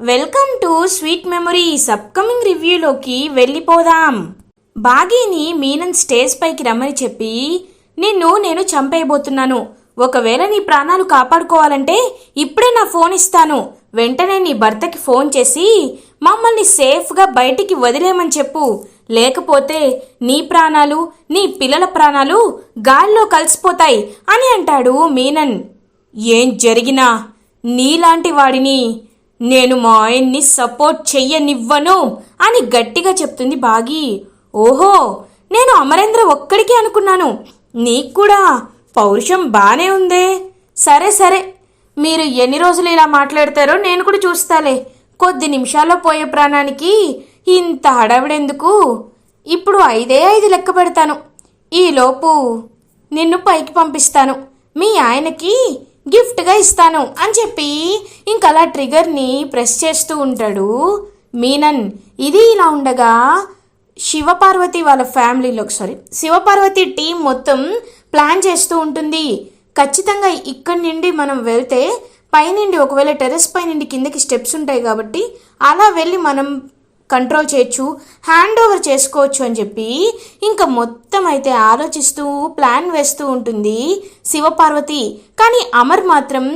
Welcome to sweet memories. Upcoming రివ్యూలోకి వెళ్ళిపోదాం. బాగీని మీనన్ స్టేజ్ పైకి రమ్మని చెప్పి, నేను చంపేయబోతున్నాను. ఒకవేళ నీ ప్రాణాలు కాపాడుకోవాలంటే ఇప్పుడే నా ఫోన్ ఇస్తాను. వెంటనే నీ భర్తకి ఫోన్ చేసి మమ్మల్ని సేఫ్గా బయటికి వదిలేమని చెప్పు. లేకపోతే నీ ప్రాణాలు, నీ పిల్లల ప్రాణాలు గాల్లో కలిసిపోతాయి అని అంటాడు మీనన్. ఏం జరిగినా నీలాంటి వాడిని నేను మా ఆయన్ని సపోర్ట్ చెయ్యనివ్వను అని గట్టిగా చెప్తుంది బాగి. ఓహో, నేను అమరేంద్ర ఒక్కడికే అనుకున్నాను. నీకు కూడా పౌరుషం బానే ఉందే. సరే సరే, మీరు ఎన్ని రోజులు ఇలా మాట్లాడతారో నేను కూడా చూస్తాలే. కొద్ది నిమిషాల్లో పోయే ప్రాణానికి ఇంత హడావిడెందుకు? ఇప్పుడు 5 లెక్క పెడతాను. ఈలోపు నిన్ను పైకి పంపిస్తాను. మీ ఆయనకి గిఫ్ట్గా ఇస్తాను అని చెప్పి ఇంకలా ట్రిగర్ని ప్రెస్ చేస్తూ ఉంటాడు మీనన్. ఇది ఇలా ఉండగా శివపార్వతి వాళ్ళ శివపార్వతి టీం మొత్తం ప్లాన్ చేస్తూ ఉంటుంది. ఖచ్చితంగా ఇక్కడి నుండి మనం వెళ్తే పైనుండి, ఒకవేళ టెర్రస్ పైనుండి కిందకి స్టెప్స్ ఉంటాయి కాబట్టి అలా వెళ్ళి మనం కంట్రోల్ చేయొచ్చు, హ్యాండ్ ఓవర్ చేసుకోవచ్చు అని చెప్పి ఇంకా మొత్తం అయితే ఆలోచిస్తూ ప్లాన్ వేస్తూ ఉంటుంది శివపార్వతి. కానీ అమర్ మాత్రం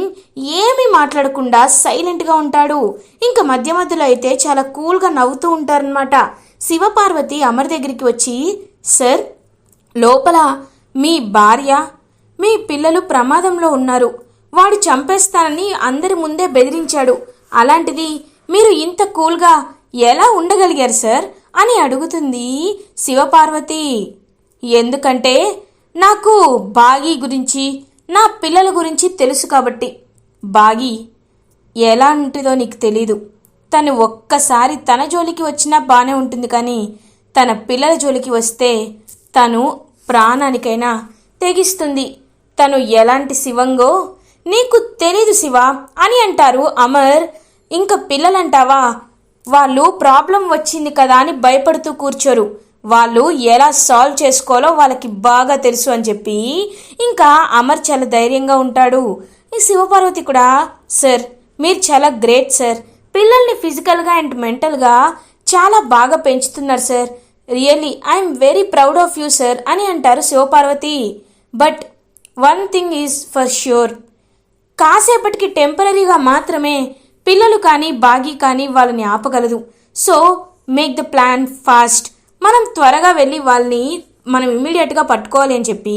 ఏమీ మాట్లాడకుండా సైలెంట్గా ఉంటాడు. ఇంకా మధ్య మధ్యలో అయితే చాలా కూల్గా నవ్వుతూ ఉంటారనమాట. శివపార్వతి అమర్ దగ్గరికి వచ్చి, సార్, లోపల మీ భార్య, మీ పిల్లలు ప్రమాదంలో ఉన్నారు. వాడు చంపేస్తానని అందరి ముందే బెదిరించాడు. అలాంటిది మీరు ఇంత కూల్గా ఎలా ఉండగలిగారు సార్ అని అడుగుతుంది శివపార్వతి. ఎందుకంటే నాకు బాగి గురించి, నా పిల్లల గురించి తెలుసు కాబట్టి. బాగి ఎలాంటిదో నీకు తెలీదు. తను ఒక్కసారి తన జోలికి వచ్చినా బాగానే ఉంటుంది, కానీ తన పిల్లల జోలికి వస్తే తను ప్రాణానికైనా తెగిస్తుంది. తను ఎలాంటి శివంగో నీకు తెలీదు శివ అని అంటారు అమర్. ఇంకా పిల్లలంటావా, వాళ్ళు ప్రాబ్లం వచ్చింది కదా అని భయపడుతూ కూర్చోరు. వాళ్ళు ఎలా సాల్వ్ చేసుకోవాలో వాళ్ళకి బాగా తెలుసు అని చెప్పి ఇంకా అమర్ చాలా ధైర్యంగా ఉంటాడు. ఈ శివపార్వతి కూడా, సార్, మీరు చాలా గ్రేట్ సార్. పిల్లల్ని ఫిజికల్గా అండ్ మెంటల్గా చాలా బాగా పెంచుతున్నారు sir. Really I'm very proud of you sir అని అంటారు Sivaparvathi. But one thing is for sure, కాసేపటికి టెంపరీగా మాత్రమే పిల్లలు కానీ బాగి కానీ వాళ్ళని ఆపగలదు. So make the plan fast. మనం త్వరగా వెళ్ళి వాళ్ళని మనం ఇమ్మీడియట్గా పట్టుకోవాలి అని చెప్పి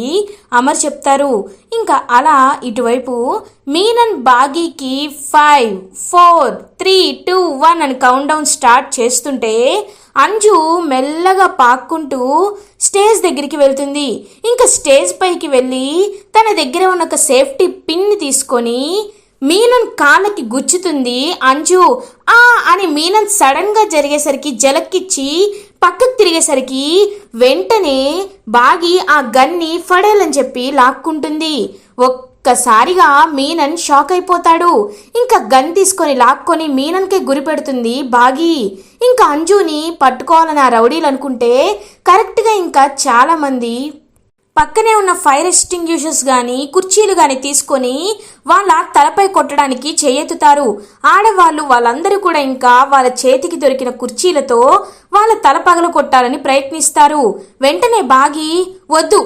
అమర్ చెప్తారు. ఇంకా అలా ఇటువైపు మీనన్ బాగీకి 5, 4, 3, 2, 1 అని కౌంట్ డౌన్ స్టార్ట్ చేస్తుంటే అంజు మెల్లగా పాక్కుంటూ స్టేజ్ దగ్గరికి వెళ్తుంది. ఇంకా స్టేజ్ పైకి వెళ్ళి తన దగ్గర ఉన్న ఒక సేఫ్టీ పిన్ని తీసుకొని మీనన్ కాళ్ళకి గుచ్చుతుంది అంజు. అని మీనన్ సడన్ గా జరిగేసరికి జలక్కిచ్చి పక్కకు తిరిగేసరికి వెంటనే బాగి ఆ గన్ని ఫడేలని చెప్పి లాక్కుంటుంది. ఒక్కసారిగా మీనన్ షాక్ అయిపోతాడు. ఇంకా గన్ తీసుకొని లాక్కొని మీనన్కే గురి పెడుతుంది బాగి. ఇంకా అంజుని పట్టుకోవాలని ఆ రౌడీలు అనుకుంటే కరెక్ట్గా ఇంకా చాలా మంది పక్కనే ఉన్న ఫైర్ ఎక్స్టింగ్యూషర్స్ కానీ కుర్చీలు కానీ తీసుకొని వాళ్ళ తలపై కొట్టడానికి చేయెత్తుతారు. ఆడవాళ్ళు వాళ్ళందరూ కూడా ఇంకా వాళ్ళ చేతికి దొరికిన కుర్చీలతో వాళ్ళ తల పగల కొట్టాలని ప్రయత్నిస్తారు. వెంటనే బాగి, వద్దు,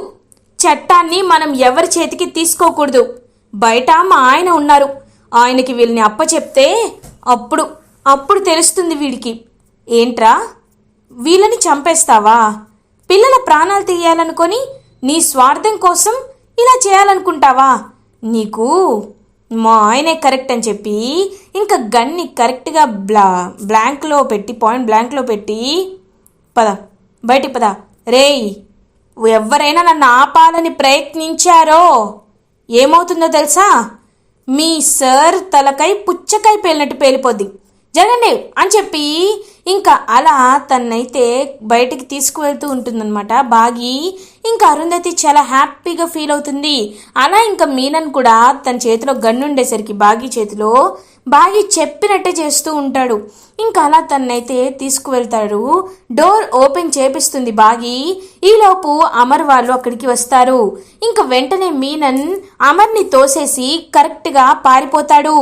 చట్టాన్ని మనం ఎవరి చేతికి తీసుకోకూడదు. బయట మా ఆయన ఉన్నారు, ఆయనకి వీళ్ళని అప్పచెప్తే అప్పుడు తెలుస్తుంది వీడికి. ఏంట్రా, వీళ్ళని చంపేస్తావా? పిల్లల ప్రాణాలు తీయాలనుకొని నీ స్వార్థం కోసం ఇలా చేయాలనుకుంటావా? నీకు మా ఆయనే కరెక్ట్ అని చెప్పి ఇంకా గన్ని కరెక్ట్గా పాయింట్ బ్లాంక్లో పెట్టి బయటికి పద, రేయ్, ఎవరైనా నన్ను ఆపాలని ప్రయత్నించారో ఏమవుతుందో తెలుసా? మీ సార్ తలకై పుచ్చకాయ పేలినట్టు పేలిపోద్ది, జరగండి అని చెప్పి ఇంకా అలా తన్నైతే బయటికి తీసుకువెళ్తూ ఉంటుందన్నమాట బాగి. ఇంకా అరుంధతి చాలా హ్యాపీగా ఫీల్ అవుతుంది. అలా ఇంకా మీనన్ కూడా తన చేతిలో గన్ను ఉండేసరికి బాగి చేతిలో బాగి చెప్పినట్టే చేస్తూ ఉంటాడు. ఇంకా అలా తన్నైతే తీసుకువెళ్తాడు. డోర్ ఓపెన్ చేపిస్తుంది బాగి. ఈలోపు అమర్ వాళ్ళు అక్కడికి వస్తారు. ఇంకా వెంటనే మీనన్ అమర్ని తోసేసి కరెక్ట్గా పారిపోతాడు.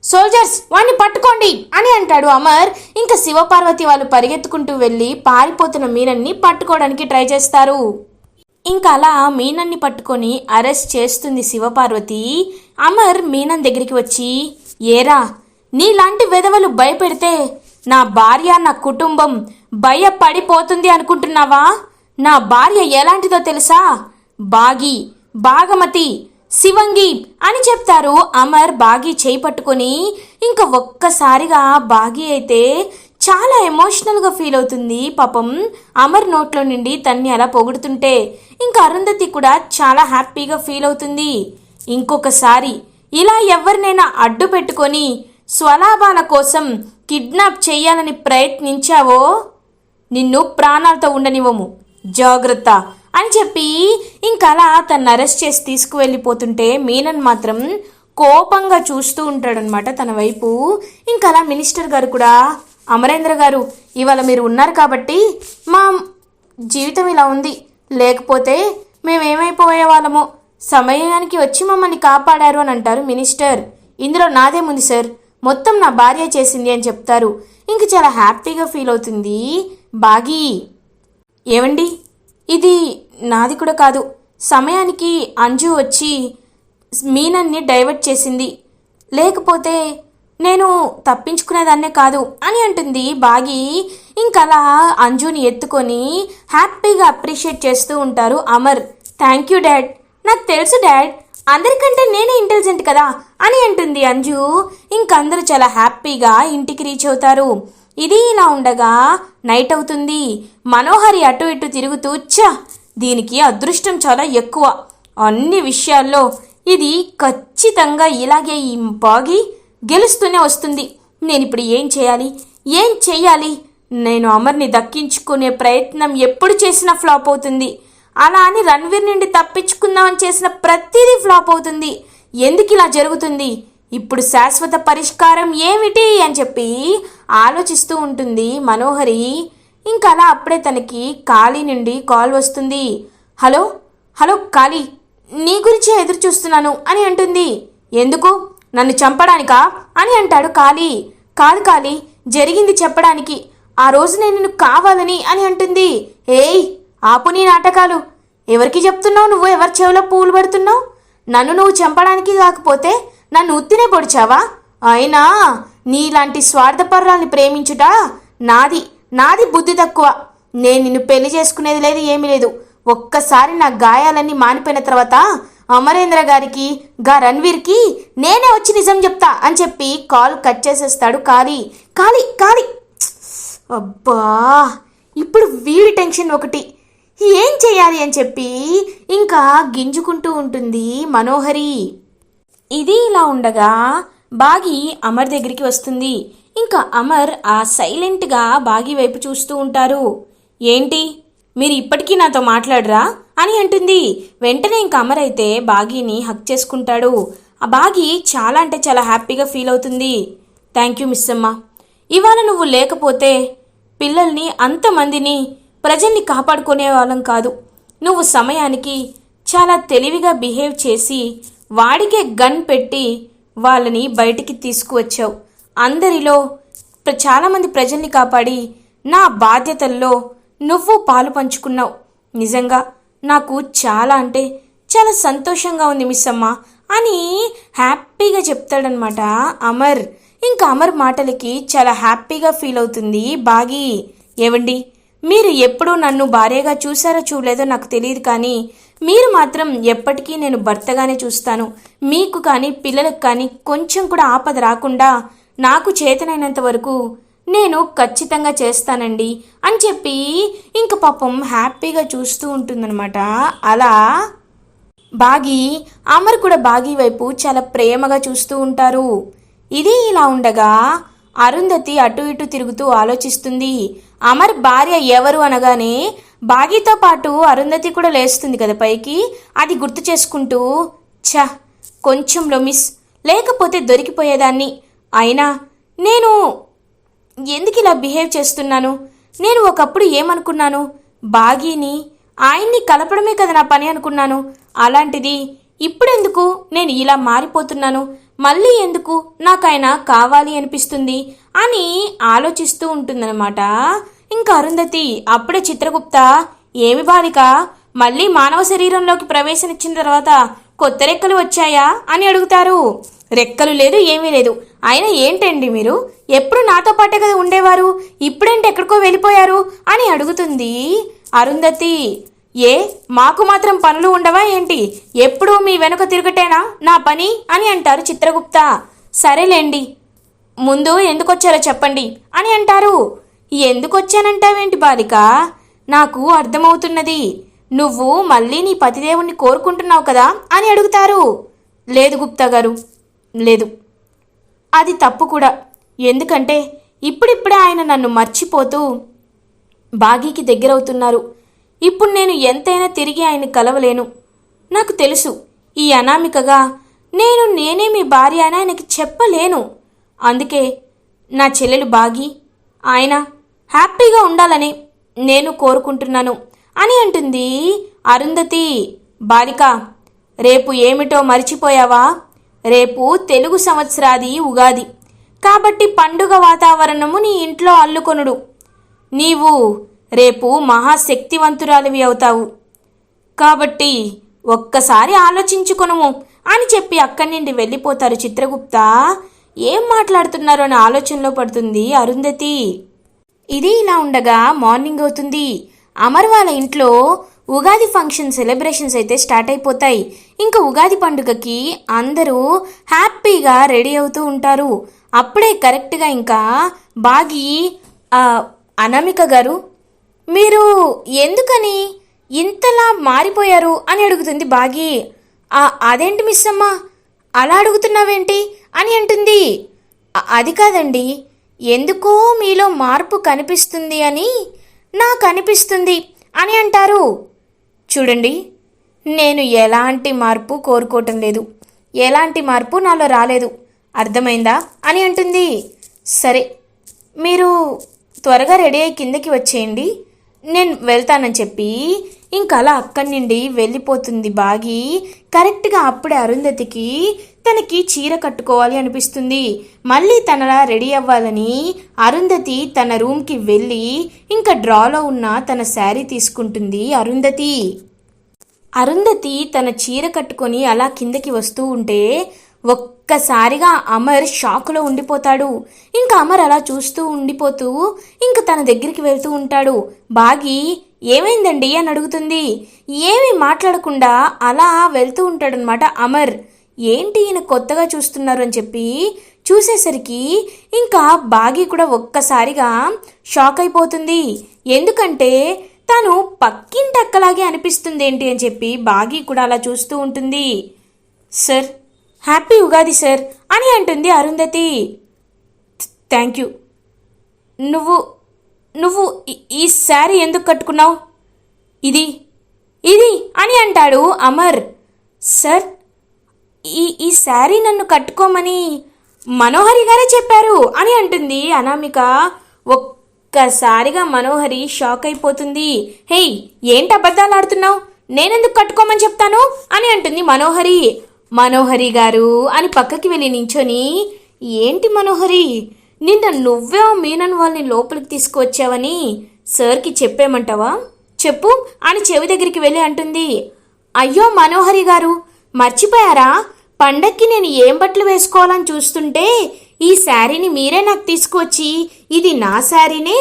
సోల్జర్స్ వాణ్ణి పట్టుకోండి అని అంటాడు అమర్. ఇంకా శివపార్వతి వాళ్ళు పరిగెత్తుకుంటూ వెళ్ళి పారిపోతున్న మీనన్ని పట్టుకోవడానికి ట్రై చేస్తారు. ఇంకా అలా మీనన్ని పట్టుకొని అరెస్ట్ చేస్తుంది శివపార్వతి. అమర్ మీనన్ దగ్గరికి వచ్చి, ఏరా నీలాంటి వెధవలు భయపెడితే నా భార్య నా కుటుంబం భయపడిపోతుంది అనుకుంటున్నావా? నా భార్య ఎలాంటిదో తెలుసా? బాగి, భాగమతి, శివంగి అని చెప్తారు. అమర్ బాగి చేయి పట్టుకొని ఇంకా ఒక్కసారిగా బాగి అయితే చాలా ఎమోషనల్గా ఫీల్ అవుతుంది. పాపం అమర్ నోట్లో నుండి తన్ని అలా పొగుడుతుంటే ఇంకా అరుంధతి కూడా చాలా హ్యాపీగా ఫీల్ అవుతుంది. ఇంకొకసారి ఇలా ఎవరినైనా అడ్డు పెట్టుకొని స్వలాభాల కోసం కిడ్నాప్ చేయాలని ప్రయత్నించావో నిన్ను ప్రాణాలతో ఉండనివ్వము, జాగ్రత్త అని చెప్పి ఇంకా అలా తను అరెస్ట్ చేసి తీసుకువెళ్ళిపోతుంటే మీనన్ మాత్రం కోపంగా చూస్తూ ఉంటాడనమాట తన వైపు. ఇంకా అలా మినిస్టర్ గారు కూడా, అమరేంద్ర గారు ఇవాళ మీరు ఉన్నారు కాబట్టి మా జీవితం ఇలా ఉంది, లేకపోతే మేమేమైపోయే వాళ్ళమో, సమయానికి వచ్చి మమ్మల్ని కాపాడారు అని అంటారు మినిస్టర్. ఇందులో నాదేముంది సార్, మొత్తం నా భార్య చేసింది అని చెప్తారు. ఇంక చాలా హ్యాపీగా ఫీల్ అవుతుంది బాగి. ఏవండి ఇది నాది కూడా కాదు, సమయానికి అంజు వచ్చి మీనన్ని డైవర్ట్ చేసింది, లేకపోతే నేను తప్పించుకునేదాన్నే కాదు అని అంటుంది బాగి. ఇంకలా అంజుని ఎత్తుకొని హ్యాపీగా అప్రిషియేట్ చేస్తూ ఉంటారు అమర్. థ్యాంక్ యూ డాడ్, నాకు తెలుసు డాడ్, అందరికంటే నేనే ఇంటెలిజెంట్ కదా అని అంటుంది అంజు. ఇంకందరూ చాలా హ్యాపీగా ఇంటికి రీచ్ అవుతారు. ఇది ఇలా ఉండగా నైట్ అవుతుంది. మనోహరి అటు ఇటు తిరుగుతూ, దీనికి అదృష్టం చాలా ఎక్కువ, అన్ని విషయాల్లో ఇది ఖచ్చితంగా ఇలాగే ఈ బాగి గెలుస్తూనే వస్తుంది. నేనిప్పుడు ఏం చేయాలి? నేను అమర్ని దక్కించుకునే ప్రయత్నం ఎప్పుడు చేసినా ఫ్లాప్ అవుతుంది. అలా అని రణ్వీర్ నుండి తప్పించుకుందామని చేసిన ప్రతిదీ ఫ్లాప్ అవుతుంది. ఎందుకు ఇలా జరుగుతుంది? ఇప్పుడు శాశ్వత పరిష్కారం ఏమిటి అని చెప్పి ఆలోచిస్తూ ఉంటుంది మనోహరి. ఇంకా అలా అప్పుడే తనకి కాళీ నుండి కాల్ వస్తుంది. హలో కాళీ, నీ గురించే ఎదురు చూస్తున్నాను అని అంటుంది. ఎందుకు? నన్ను చంపడానికా అని అంటాడు కాళీ. కాదు కాళీ, జరిగింది చెప్పడానికి. ఆ రోజు నేను నిన్ను కావాలని అని అంటుంది. ఏయ్ ఆపు నీ నాటకాలు, ఎవరికి చెప్తున్నావు? నువ్వు ఎవరి చెవిలో పూలు పడుతున్నావు? నన్ను నువ్వు చంపడానికి కాకపోతే నన్ను ఉత్తినే పొడిచావా? అయినా నీలాంటి స్వార్థపరురాల్ని ప్రేమించుట నాది బుద్ధి తక్కువ. నేను నిన్ను పెళ్లి చేసుకునేది లేదు, ఏమీ లేదు. ఒక్కసారి నా గాయాలన్నీ మానిపోయిన తర్వాత అమరేంద్ర గారికి రణ్వీర్కి నేనే వచ్చి నిజం చెప్తా అని చెప్పి కాల్ కట్ చేసేస్తాడు కాళీ. అబ్బా, ఇప్పుడు వీడి టెన్షన్ ఒకటి, ఏం చేయాలి అని చెప్పి ఇంకా గింజుకుంటూ ఉంటుంది మనోహరి. ఇది ఇలా ఉండగా బాగి అమర్ దగ్గరికి వస్తుంది. ఇంకా అమర్ సైలెంట్గా బాగి వైపు చూస్తూ ఉంటారు. ఏంటి మీరు ఇప్పటికీ నాతో మాట్లాడరా అని అంటుంది. వెంటనే ఇంకా అమర్ అయితే బాగిని హక్ చేసుకుంటాడు. ఆ బాగి చాలా అంటే చాలా హ్యాపీగా ఫీల్ అవుతుంది. థ్యాంక్ యూ మిస్ అమ్మ, ఇవాళ నువ్వు లేకపోతే పిల్లల్ని, అంతమందిని, ప్రజల్ని కాపాడుకునే వాళ్ళం కాదు. నువ్వు సమయానికి చాలా తెలివిగా బిహేవ్ చేసి వాడికే గన్ పెట్టి వాళ్ళని బయటికి తీసుకువచ్చావు. అందరిలో చాలామంది ప్రజల్ని కాపాడి నా బాధ్యతల్లో నువ్వు పాలు పంచుకున్నావు. నిజంగా నాకు చాలా అంటే చాలా సంతోషంగా ఉంది మిస్ అమ్మ అని హ్యాపీగా చెప్తాడనమాట అమర్. ఇంకా అమర్ మాటలకి చాలా హ్యాపీగా ఫీల్ అవుతుంది బాగి. ఏవండి, మీరు ఎప్పుడూ నన్ను భార్యగా చూసారో చూడలేదో నాకు తెలియదు, కానీ మీరు మాత్రం ఎప్పటికీ నేను భర్తగానే చూస్తాను. మీకు కానీ పిల్లలకు కానీ కొంచెం కూడా ఆపద రాకుండా నాకు చేతనైనంత వరకు నేను ఖచ్చితంగా చేస్తానండి అని చెప్పి ఇంక పాపం హ్యాపీగా చూస్తూ ఉంటుందన్నమాట. అలా బాగి, అమర్ కూడా బాగి వైపు చాలా ప్రేమగా చూస్తూ ఉంటారు. ఇది ఇలా ఉండగా అరుంధతి అటు ఇటు తిరుగుతూ ఆలోచిస్తుంది. అమర్ భార్య ఎవరు అనగానే బాగితో పాటు అరుంధతి కూడా లేస్తుంది కదా పైకి. అది గుర్తు చేసుకుంటూ, కొంచెంలో మిస్, లేకపోతే దొరికిపోయేదాన్ని. అయినా నేను ఎందుకు ఇలా బిహేవ్ చేస్తున్నాను? నేను ఒకప్పుడు ఏమనుకున్నాను? బాగీని ఆయన్ని కలపడమే కదా నా పని అనుకున్నాను. అలాంటిది ఇప్పుడెందుకు నేను ఇలా మారిపోతున్నాను? మళ్ళీ ఎందుకు నాకైనా కావాలి అనిపిస్తుంది అని ఆలోచిస్తూ ఉంటుందన్నమాట. ఇంకా అరుంధతి అప్పుడే చిత్రగుప్త, ఏమి బాలిక, మళ్ళీ మానవ శరీరంలోకి ప్రవేశించిన తర్వాత కొత్త రెక్కలు వచ్చాయా అని అడుగుతారు. రెక్కలు లేదు, ఏమీ లేదు. అయినా ఏంటండి మీరు, ఎప్పుడు నాతో పాటే కదా ఉండేవారు, ఇప్పుడేంటి ఎక్కడికో వెళ్ళిపోయారు అని అడుగుతుంది అరుంధతి. ఏ మాకు మాత్రం పనులు ఉండవా ఏంటి, ఎప్పుడూ మీ వెనుక తిరగటేనా నా పని అని అంటారు చిత్రగుప్త. సరేలేండి, ముందు ఎందుకొచ్చారో చెప్పండి అని అంటారు. ఎందుకొచ్చానంటావేంటి బాలిక, నాకు అర్థమవుతున్నది, నువ్వు మళ్ళీ నీ పతిదేవుణ్ణి కోరుకుంటున్నావు కదా అని అడుగుతారు. లేదు గుప్తా గారు, లేదు, అది తప్పు కూడా. ఎందుకంటే ఇప్పుడిప్పుడే ఆయన నన్ను మర్చిపోతూ బాగీకి దగ్గరవుతున్నారు. ఇప్పుడు నేను ఎంతైనా తిరిగి ఆయన్ని కలవలేను. నాకు తెలుసు, ఈ అనామికగా నేనే మీ భార్య అని ఆయనకి చెప్పలేను. అందుకే నా చెల్లెలు బాగి ఆయన హ్యాపీగా ఉండాలని నేను కోరుకుంటున్నాను అని అంటుంది అరుంధతి. బాలిక, రేపు ఏమిటో మర్చిపోయావా? రేపు తెలుగు సంవత్సరాది ఉగాది కాబట్టి పండుగ వాతావరణము నీ ఇంట్లో అల్లుకొనుడు. నీవు రేపు మహాశక్తివంతురాలివి అవుతావు కాబట్టి ఒక్కసారి ఆలోచించుకొనుము అని చెప్పి అక్కడి నుండి వెళ్ళిపోతారు చిత్రగుప్త. ఏం మాట్లాడుతున్నారో అని ఆలోచనలో పడుతుంది అరుంధతి. ఇది ఇలా ఉండగా మార్నింగ్ అవుతుంది. అమర్ వాళ్ళ ఇంట్లో ఉగాది ఫంక్షన్ సెలబ్రేషన్స్ అయితే స్టార్ట్ అయిపోతాయి. ఇంకా ఉగాది పండుగకి అందరూ హ్యాపీగా రెడీ అవుతూ ఉంటారు. అప్పుడే కరెక్ట్గా ఇంకా బాగి, అనామిక గారు, మీరు ఎందుకని ఇంతలా మారిపోయారు అని అడుగుతుంది బాగి. అదేంటి మిస్ అమ్మ, అలా అడుగుతున్నావేంటి అని అంటుంది. అది కాదండి, ఎందుకో మీలో మార్పు కనిపిస్తుంది అని నాకు అనిపిస్తుంది అని అంటారు. చూడండి, నేను ఎలాంటి మార్పు కోరుకోవటం లేదు, ఎలాంటి మార్పు నాలో రాలేదు, అర్థమైందా అని అంటుంది. సరే, మీరు త్వరగా రెడీ అయ్యి కిందకి వచ్చేయండి, నేను వెళ్తానని చెప్పి ఇంకా అలా అక్కడి నుండి వెళ్ళిపోతుంది బాగి. కరెక్ట్గా అప్పుడే అరుంధతికి తనకి చీర కట్టుకోవాలి అనిపిస్తుంది. మళ్ళీ తనలా రెడీ అవ్వాలని అరుంధతి తన రూమ్కి వెళ్ళి ఇంకా డ్రాలో ఉన్న తన శారీ తీసుకుంటుంది అరుంధతి తన చీర కట్టుకొని అలా కిందకి వస్తూ ఉంటే ఒక్కసారిగా అమర్ షాకులో ఉండిపోతాడు. ఇంకా అమర్ అలా చూస్తూ ఉండిపోతూ ఇంకా తన దగ్గరికి వెళ్తూ ఉంటాడు. బాగి, ఏమైందండి అని అడుగుతుంది. ఏమీ మాట్లాడకుండా అలా వెళ్తూ ఉంటాడనమాట అమర్. ఏంటి ఈయన కొత్తగా చూస్తున్నారు అని చెప్పి చూసేసరికి ఇంకా బాగి కూడా ఒక్కసారిగా షాక్ అయిపోతుంది. ఎందుకంటే తను పక్కింటి అక్కలాగే అనిపిస్తుంది ఏంటి అని చెప్పి బాగి కూడా అలా చూస్తూ ఉంటుంది. సార్, హ్యాపీ ఉగాది సార్ అని అంటుంది అరుంధతి. Thank you. నువ్వు ఈ శారీ ఎందుకు కట్టుకున్నావు? ఇది అని అంటాడు అమర్. సార్, ఈ శారీ నన్ను కట్టుకోమని మనోహరి గారే చెప్పారు అని అంటుంది అనామిక. ఒక్కసారిగా మనోహరి షాక్ అయిపోతుంది. హేయ్, ఏంటి అబద్ధాలు ఆడుతున్నావు? నేనెందుకు కట్టుకోమని చెప్తాను అని అంటుంది మనోహరి. మనోహరి గారు అని పక్కకి వెళ్ళి నించొని, ఏంటి మనోహరి, నిన్న నువ్వే మీనన్ వాళ్ళని లోపలికి తీసుకువచ్చావని సార్కి చెప్పేమంటావా? చెప్పు అని చెవి దగ్గరికి వెళ్ళి అంటుంది. అయ్యో మనోహరి గారు, మర్చిపోయారా? పండక్కి నేను ఏం బట్టలు వేసుకోవాలని చూస్తుంటే ఈ శారీని మీరే నాకు తీసుకువచ్చి ఇది నా శారీనే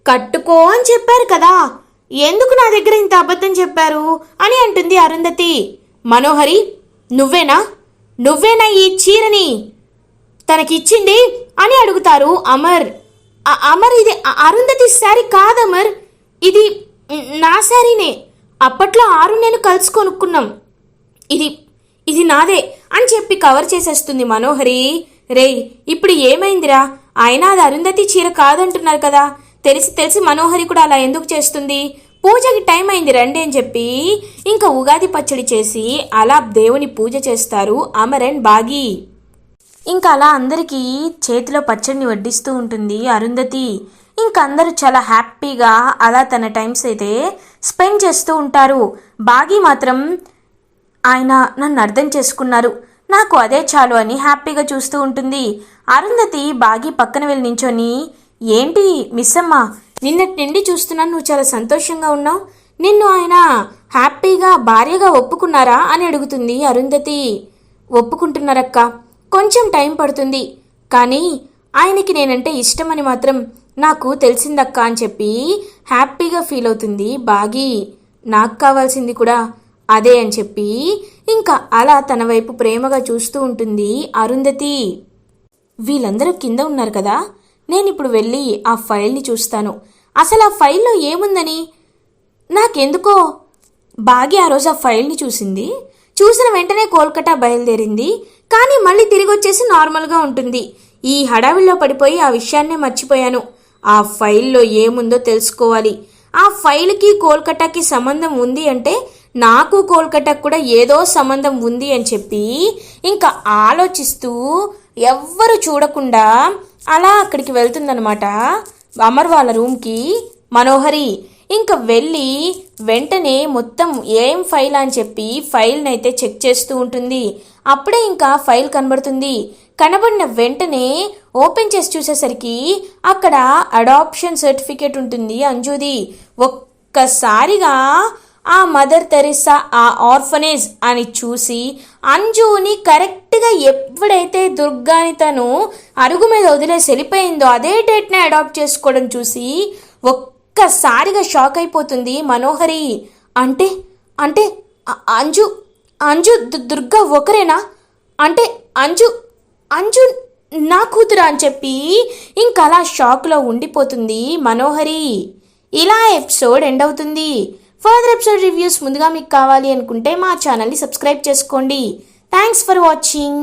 కట్టుకో అని చెప్పారు కదా, ఎందుకు నా దగ్గర ఇంత అబద్ధం చెప్పారు అని అంటుంది అరుంధతి. మనోహరి, నువ్వేనా ఈ చీరని తనకిచ్చింది అని అడుగుతారు అమర్. అమర్, ఇది అరుంధతి శారీ కాదమర్, ఇది నా శారీనే. అప్పట్లో నేను కలిసి కొనుక్కున్నాం, ఇది నాదే అని చెప్పి కవర్ చేసేస్తుంది మనోహరి. రేయ్, ఇప్పుడు ఏమైందిరా? అయినా అది అరుంధతి చీర కాదంటున్నారు కదా, తెలిసి మనోహరి కూడా అలా ఎందుకు చేస్తుంది? పూజకి టైం అయింది రండి అని చెప్పి ఇంకా ఉగాది పచ్చడి చేసి అలా దేవుని పూజ చేస్తారు అమర్ అండ్ బాగి. ఇంకా అలా అందరికీ చేతిలో పచ్చడిని వడ్డిస్తూ ఉంటుంది అరుంధతి. ఇంకా అందరూ చాలా హ్యాపీగా అలా తన టైమ్స్ అయితే స్పెండ్ చేస్తూ ఉంటారు. బాగి మాత్రం, ఆయన నన్ను అర్థం చేసుకున్నారు, నాకు అదే చాలు అని హ్యాపీగా చూస్తూ ఉంటుంది. అరుంధతి బాగి పక్కన వెళ్ళి నించొని, ఏంటి మిస్సమ్మ, నిన్నటి నుండి చూస్తున్నాను నువ్వు చాలా సంతోషంగా ఉన్నావు. నిన్ను ఆయన హ్యాపీగా భార్యగా ఒప్పుకున్నారా అని అడుగుతుంది అరుంధతి. ఒప్పుకుంటున్నారక్క, కొంచెం టైం పడుతుంది, కానీ ఆయనకి నేనంటే ఇష్టమని మాత్రం నాకు తెలిసిందక్క అని చెప్పి హ్యాపీగా ఫీల్ అవుతుంది బాగి. నాకు కావాల్సింది కూడా అదే అని చెప్పి ఇంకా అలా తన వైపు ప్రేమగా చూస్తూ ఉంటుంది అరుంధతి. వీళ్ళందరూ కింద ఉన్నారు కదా, నేనిప్పుడు వెళ్ళి ఆ ఫైల్ని చూస్తాను. అసలు ఆ ఫైల్లో ఏముందని నాకెందుకో బాగి ఆ రోజు ఆ ఫైల్ని చూసింది. చూసిన వెంటనే కోల్కతా బయలుదేరింది, కానీ మళ్ళీ తిరిగి వచ్చేసి నార్మల్గా ఉంటుంది. ఈ హడావిల్లో పడిపోయి ఆ విషయాన్నే మర్చిపోయాను. ఆ ఫైల్లో ఏముందో తెలుసుకోవాలి. ఆ ఫైల్కి కోల్కతాకి సంబంధం ఉంది అంటే నాకు కోల్కతాకు కూడా ఏదో సంబంధం ఉంది అని చెప్పి ఇంకా ఆలోచిస్తూ ఎవ్వరు చూడకుండా అలా అక్కడికి వెళ్తుందనమాట అమర్ వాళ్ళ రూమ్కి మనోహరి. ఇంకా వెళ్ళి వెంటనే మొత్తం ఏం ఫైల్ అని చెప్పి ఫైల్ని అయితే చెక్ చేస్తూ ఉంటుంది. అప్పుడే ఇంకా ఫైల్ కనబడుతుంది. కనబడిన వెంటనే ఓపెన్ చేసి చూసేసరికి అక్కడ అడాప్షన్ సర్టిఫికేట్ ఉంటుంది అంజుది. ఒక్కసారిగా ఆ మదర్ తెరిసా ఆ ఆర్ఫనేజ్ అని చూసి అంజుని కరెక్ట్గా ఎప్పుడైతే దుర్గాని తను అరుగు మీద వదిలేసి వెళ్ళిపోయిందో అదే డేట్నే అడాప్ట్ చేసుకోవడం చూసి ఒక్కసారిగా షాక్ అయిపోతుంది మనోహరి. అంటే అంటే అంజు అంజు దుర్గా ఒకరేనా? అంటే అంజు అంజు నా కూతురా అని చెప్పి ఇంకలా షాక్లో ఉండిపోతుంది మనోహరి. ఇలా ఎపిసోడ్ ఎండ్ అవుతుంది. ఫర్దర్ ఎపిసోడ్ రివ్యూస్ ముందుగా మీకు కావాలి అనుకుంటే మా ఛానల్ని సబ్స్క్రైబ్ చేసుకోండి. Thanks for watching.